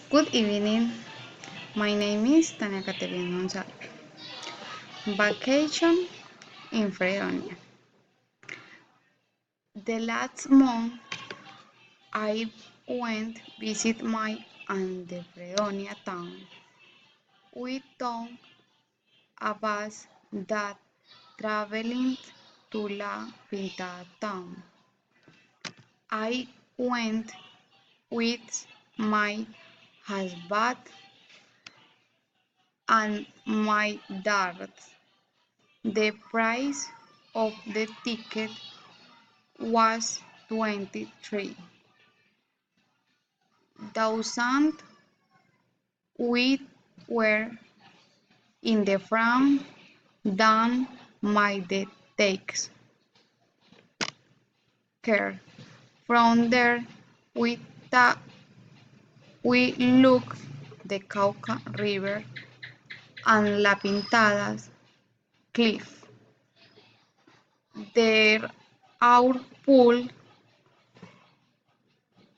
Good evening. My name is Tania Caterina Monsalve. Vacation in Fredonia. The last month I went visit my aunt the Fredonia town. We took a bus that traveling to La Pintada town. I went with my husband and my dad. The price of the ticket was 23,000. We were in the front, done my the takes care. From there, we we look the Cauca River and La Pintadas cliff. There our pool,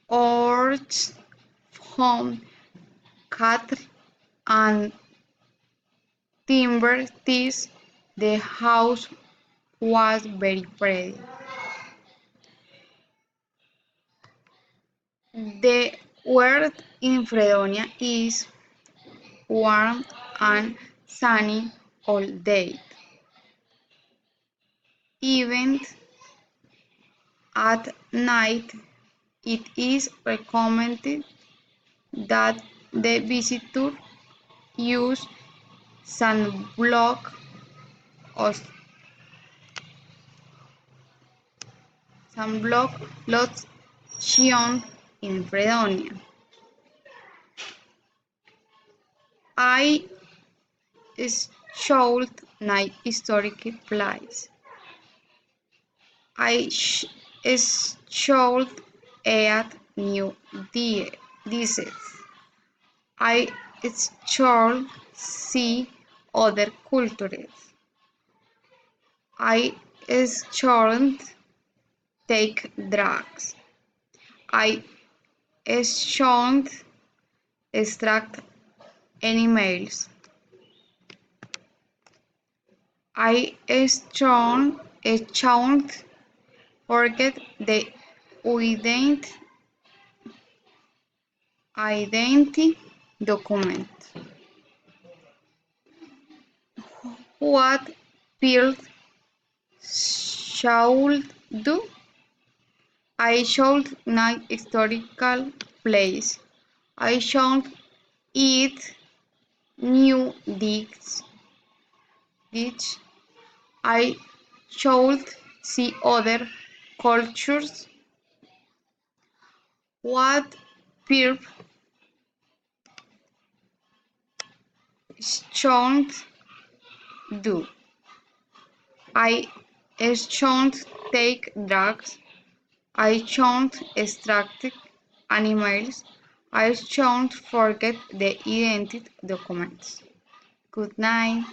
orchards, home, cattle, and timber trees. The house was very pretty. The weather in Fredonia is warm and sunny all day. Even at night, it is recommended that the visitor use sunblock or sunblock lotion in Fredonia. I showed night historic place. I showed add new dishes. I should see other cultures. I should take drugs. I should extract animals. I should forget the identity document. What people should do? I should not historical place. I should eat new dish. I should see other cultures. What people should do? I should take drugs. I should extract animals. I should forget the identity documents. Good night.